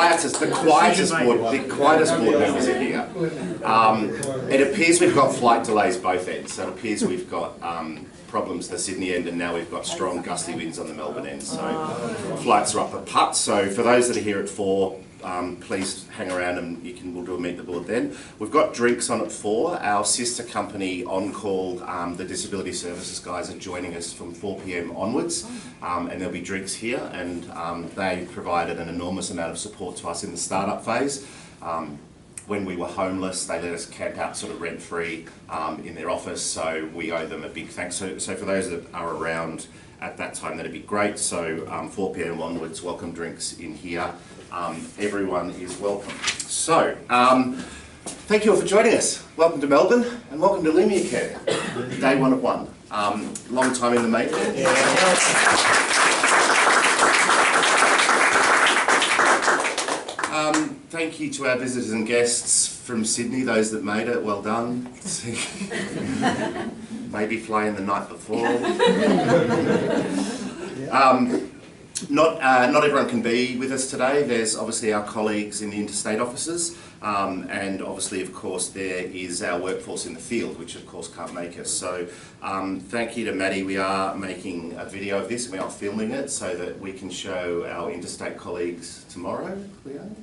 quietest board members are here. It appears we've got flight delays both ends. So it appears we've got problems the Sydney end, and now we've got strong gusty winds on the Melbourne end. So flights are up the putt. So for those that are here at 4, please hang around and we'll do a meet the board then. We've got drinks on at 4. Our sister company On Call, the Disability Services guys, are joining us from 4 p.m. onwards, and there'll be drinks here, and they provided an enormous amount of support to us in the startup phase. When we were homeless, they let us camp out sort of rent-free in their office, so we owe them a big thanks. So for those that are around at that time, that'd be great. So 4 p.m. onwards, welcome drinks in here. Everyone is welcome. So, thank you all for joining us. Welcome to Melbourne, and welcome to Lumia Care. Day 1 of 1. Long time in the making. Thank you to our visitors and guests from Sydney, those that made it, well done. Maybe flying the night before. Not everyone can be with us today. There's obviously our colleagues in the interstate offices, and obviously, of course, there is our workforce in the field, which of course can't make us. So thank you to Maddie. We are making a video of this, and we are filming it so that we can show our interstate colleagues tomorrow, Leanne?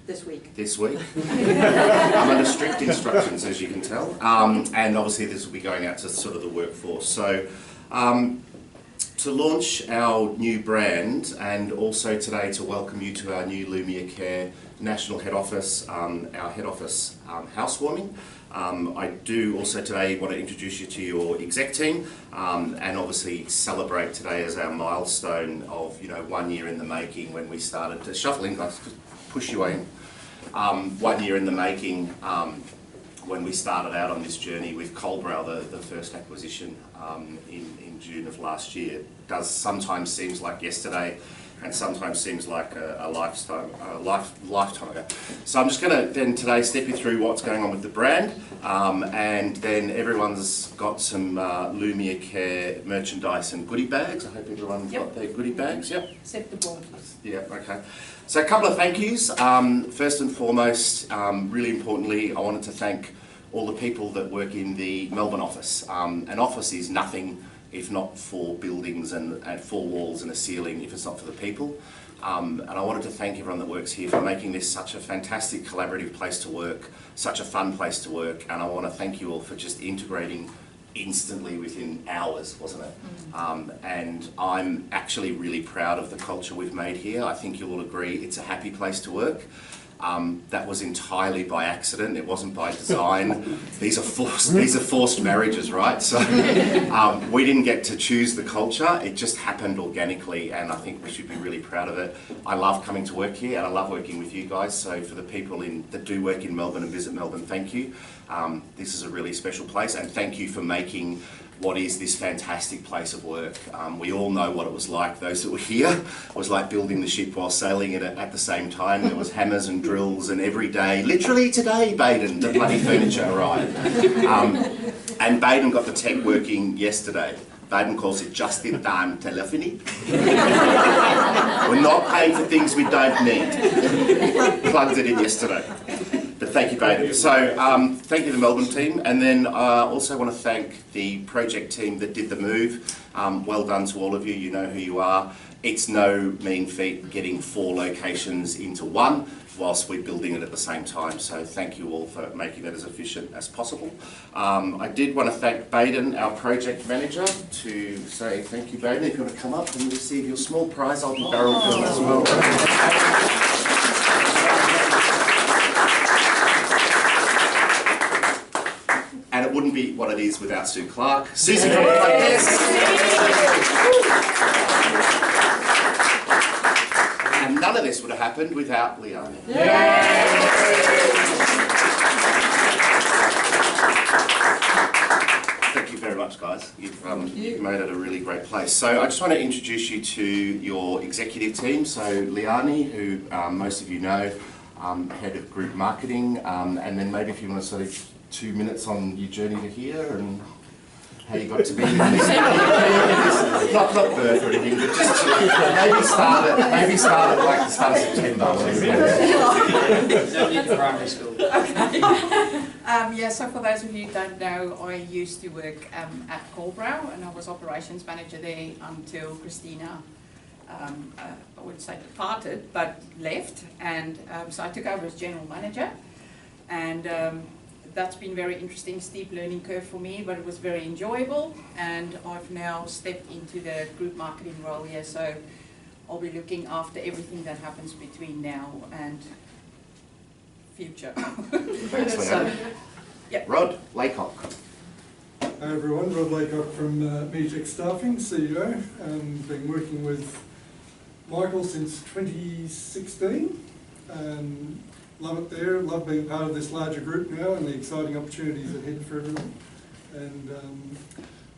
This week. This week. I'm under strict instructions, as you can tell. And obviously this will be going out to sort of the workforce. So to launch our new brand, and also today to welcome you to our new Lumia Care National Head Office, our head office housewarming. I do also today want to introduce you to your exec team, and obviously celebrate today as our milestone of 1 year in the making when we started to shuffle in, guys, push you in. 1 year in the making when we started out on this journey with Colbrow, the first acquisition in June of last year. It does sometimes seems like yesterday, and sometimes seems like a lifetime ago. So I'm just going to then today step you through what's going on with the brand, and then everyone's got some Lumia Care merchandise and goodie bags. I hope everyone's got their goodie bags. Yep. Except the board. Yeah. Okay. So a couple of thank yous. First and foremost, really importantly, I wanted to thank all the people that work in the Melbourne office. An office is nothing if not for buildings and 4 walls and a ceiling, if it's not for the people. And I wanted to thank everyone that works here for making this such a fantastic collaborative place to work, such a fun place to work, and I want to thank you all for just integrating instantly within hours, wasn't it? And I'm actually really proud of the culture we've made here. I think you'll all agree it's a happy place to work. That was entirely by accident. It wasn't by design. These are forced marriages, right? So we didn't get to choose the culture. It just happened organically, and I think we should be really proud of it. I love coming to work here, and I love working with you guys. So for the people that do work in Melbourne and visit Melbourne, thank you. This is a really special place, and thank you for making what is this fantastic place of work. We all know what it was like, those that were here. It was like building the ship while sailing it at the same time. There was hammers and drills, and every day, literally today, Baden, the bloody furniture arrived. And Baden got the tech working yesterday. Baden calls it just-in-time telephony. We're not paying for things we don't need. Plugged it in yesterday. But thank you, Baden. So thank you to the Melbourne team, and then I also want to thank the project team that did the move. Well done to all of you. You know who you are. It's no mean feat getting 4 locations into 1 whilst we're building it at the same time. So thank you all for making that as efficient as possible. I did want to thank Baden, our project manager, to say thank you, Baden. If you want to come up and receive your small prize, I'll be barrel filled as well. And it wouldn't be what it is without Sue Clark. Susie from the front desk. And none of this would have happened without Leanne. Thank you very much, guys. You've made it a really great place. So I just want to introduce you to your executive team. So Leanne, who most of you know, head of group marketing, and then maybe if you want to sort of 2 minutes on your journey to here and how you got to be in this. Not birth or anything, but just maybe start at like the start of September. No need for primary school. Okay. Yeah, so for those of you who don't know, I used to work at Colbrow, and I was operations manager there until Christina, I wouldn't say departed, but left, and so I took over as general manager, and that's been very interesting, steep learning curve for me, but it was very enjoyable, and I've now stepped into the group marketing role here, so I'll be looking after everything that happens between now and future. Thanks, So, Leanne. yeah. Rod Laycock. Hi everyone, Rod Laycock from Meditech Staffing, CEO, and been working with Michael since 2016, and love it there, love being part of this larger group now and the exciting opportunities ahead for everyone. And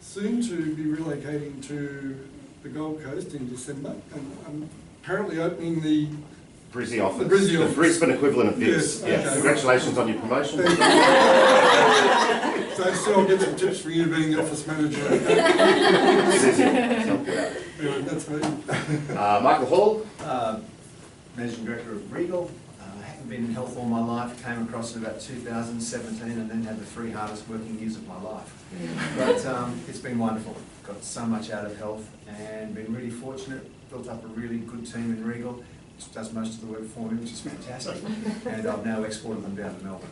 soon to be relocating to the Gold Coast in December, and I'm apparently opening the Brizzy office. The Brizzy office. The Brisbane equivalent of this. Yes, Yeah. okay. Congratulations on your promotion. So still I'll get some tips from you being the office manager. Anyway, that's me. Michael Hall. Managing Director of Regal. I haven't been in health all my life, came across it about 2017 and then had the three hardest working years of my life. But it's been wonderful. Got so much out of health and been really fortunate, built up a really good team in Regal, which does most of the work for me, which is fantastic. And I've now exported them down to Melbourne.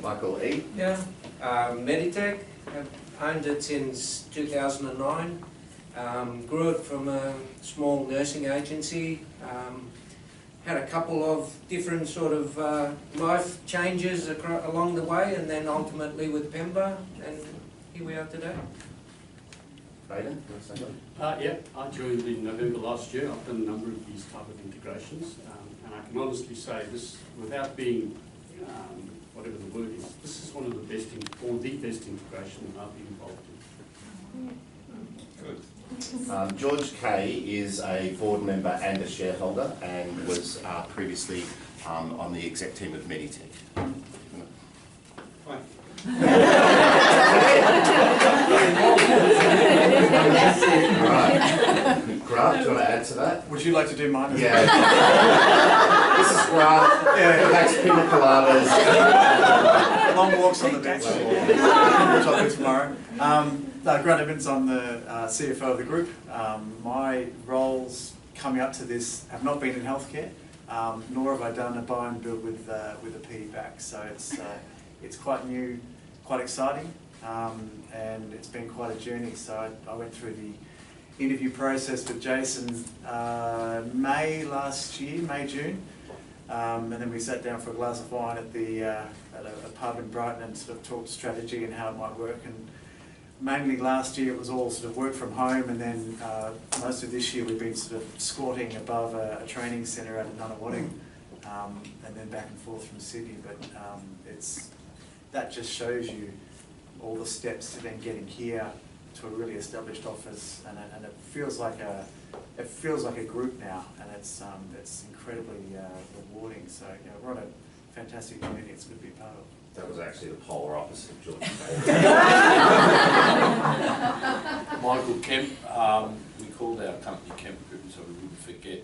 Michael E. Yeah, Meditech, I've owned it since 2009. Grew it from a small nursing agency. Had a couple of different sort of life changes along the way, and then ultimately with Pemba, and here we are today. Braden, you want to say something? Yeah, I joined in November last year. I've done a number of these type of integrations, and I can honestly say this, without being, whatever the word is, this is one of the best, or the best integration that I've been involved in. Good. George Kay is a board member and a shareholder, and was previously on the exec team of Meditech. Hi. Right. Grant, do you want to add to that? Would you like to do mine? Yeah. This is Grant. Yeah. Makes pina coladas. Long walks on the beach, which I'll do tomorrow. Grant Evans, I'm the CFO of the group. My roles coming up to this have not been in healthcare, nor have I done a buy and build with a PE back. So it's quite new, quite exciting, and it's been quite a journey. So I went through the interview process with Jason May last year, June. And then we sat down for a glass of wine at a pub in Brighton and sort of talked strategy and how it might work. And mainly last year it was all sort of work from home, and then most of this year we've been sort of squatting above a training centre out in Nunawading, and then back and forth from Sydney. But that just shows you all the steps to then getting here to a really established office, and it feels like a group now, and it's incredibly rewarding. So we're on a fantastic community. It's good to be part of. That was actually the polar opposite of George. Michael Kemp, we called our company Kemp Group so we wouldn't forget.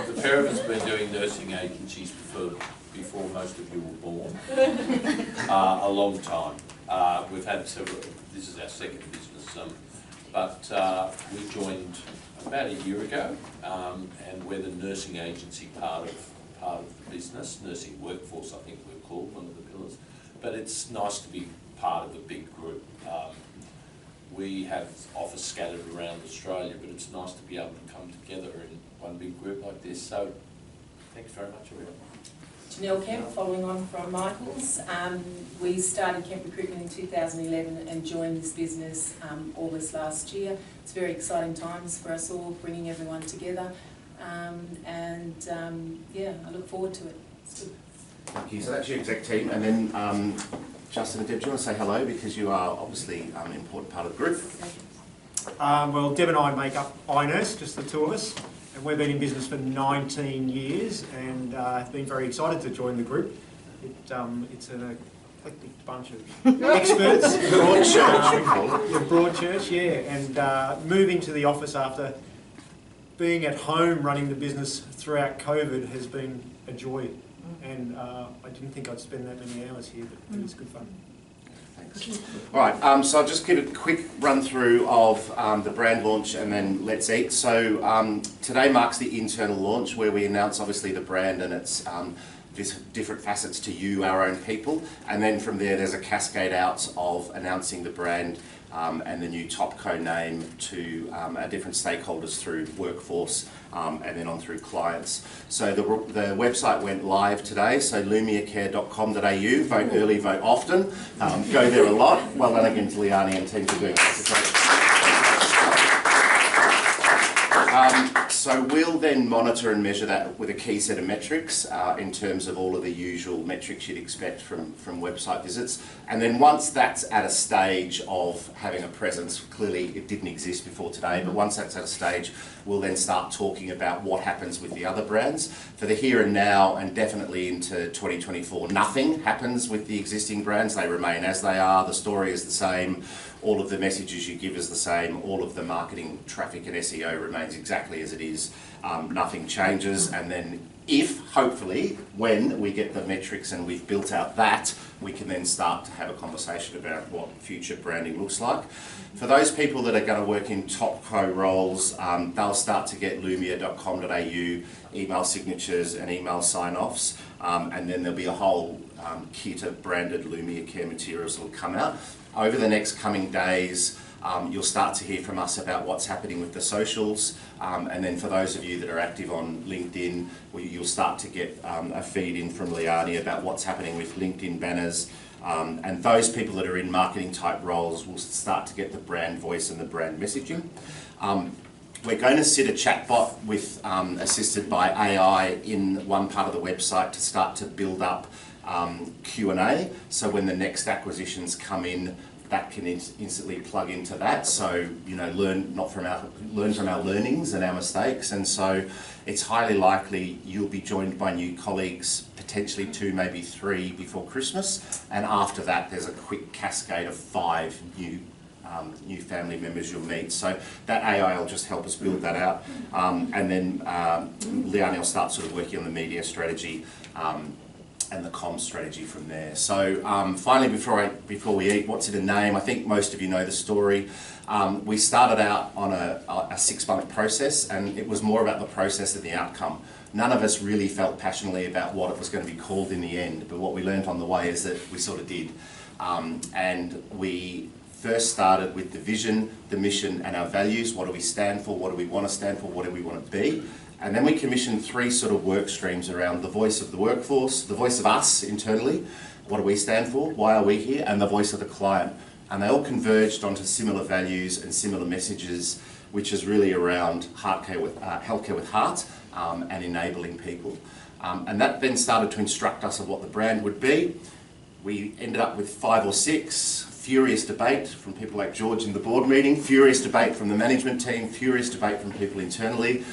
The pair of us have been doing nursing agencies before most of you were born, a long time. We've had several, this is our second business, but we joined about a year ago, and we're the nursing agency part of the business, nursing workforce I think we're called, one of the pillars. But it's nice to be part of a big group. We have offices scattered around Australia, but it's nice to be able to come together in one big group like this. So thanks very much, everyone. Janelle Kemp, following on from Michael's. We started Kemp Recruitment in 2011 and joined this business August last year. It's very exciting times for us all, bringing everyone together. Yeah, I look forward to it. It's good. Thank you. So that's your exec team, and then Justin and Deb, do you want to say hello, because you are obviously an important part of the group? Well, Deb and I make up iNurse, just the two of us, and we've been in business for 19 years and have been very excited to join the group. It's an eclectic bunch of experts. Broad church, we call it. Yeah, broad church, yeah. And moving to the office after being at home running the business throughout COVID has been a joy. And I didn't think I'd spend that many hours here, but it was good fun. Thanks. All right, so I'll just give a quick run through of the brand launch and then let's eat. So today marks the internal launch where we announce obviously the brand and its different facets to you, our own people. And then from there, there's a cascade out of announcing the brand and the new Topco name to our different stakeholders through workforce and then on through clients. So the website went live today, so lumiacare.com.au, vote early, vote often, go there a lot. Well done again to Liani and team for doing that. So we'll then monitor and measure that with a key set of metrics in terms of all of the usual metrics you'd expect from website visits. And then once that's at a stage of having a presence, clearly it didn't exist before today, but once that's at a stage, we'll then start talking about what happens with the other brands. For the here and now and definitely into 2024, nothing happens with the existing brands. They remain as they are, the story is the same, all of the messages you give is the same, all of the marketing, traffic and SEO remains exactly as it is, nothing changes. And then if, hopefully, when we get the metrics and we've built out that, we can then start to have a conversation about what future branding looks like. For those people that are going to work in Topco roles, they'll start to get lumia.com.au email signatures and email sign-offs, and then there'll be a whole kit of branded Lumia Care materials that will come out. Over the next coming days, you'll start to hear from us about what's happening with the socials, and then for those of you that are active on LinkedIn, you'll start to get a feed in from Liani about what's happening with LinkedIn banners, and those people that are in marketing type roles will start to get the brand voice and the brand messaging. We're going to sit a chatbot with assisted by AI in one part of the website to start to build up Q&A, so when the next acquisitions come in, that can instantly plug into that. So, you know, learn from our learnings and our mistakes. And so it's highly likely you'll be joined by new colleagues, potentially 2, maybe 3 before Christmas. And after that, there's a quick cascade of 5 new family members you'll meet. So that AI will just help us build that out. And then Liani will start sort of working on the media strategy and the comms strategy from there. So finally, before we eat, what's in a name? I think most of you know the story. We started out on a 6-month process, and it was more about the process than the outcome. None of us really felt passionately about what it was going to be called in the end, but what we learned on the way is that we sort of did. And we first started with the vision, the mission, and our values. What do we stand for? What do we want to stand for? What do we want to be? And then we commissioned 3 sort of work streams around the voice of the workforce, the voice of us internally, what do we stand for, why are we here, and the voice of the client. And they all converged onto similar values and similar messages, which is really around healthcare with heart and enabling people. And that then started to instruct us of what the brand would be. We ended up with 5 or 6, furious debate from people like George in the board meeting, furious debate from the management team, furious debate from people internally.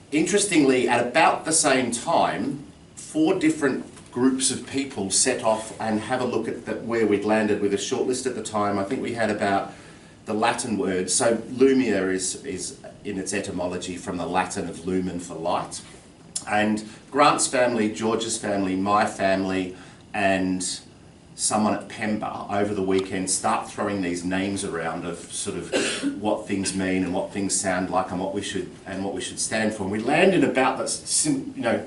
Interestingly, at about the same time, 4 different groups of people set off and have a look at where we'd landed with a shortlist at the time. I think we had about the Latin word. So Lumia is in its etymology from the Latin of lumen for light. And Grant's family, George's family, my family, and someone at Pemba over the weekend start throwing these names around of sort of what things mean and what things sound like and what we should stand for. And we land in about that, you know,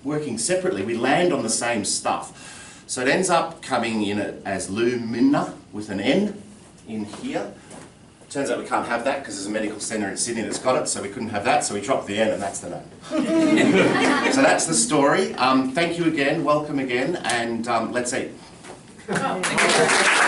working separately, we land on the same stuff. So it ends up coming in as Lumina with an N in here. Turns out we can't have that because there's a medical centre in Sydney that's got it, so we couldn't have that, so we dropped the N and that's the name. So that's the story. Thank you again, welcome again, and let's eat. Oh, thank you.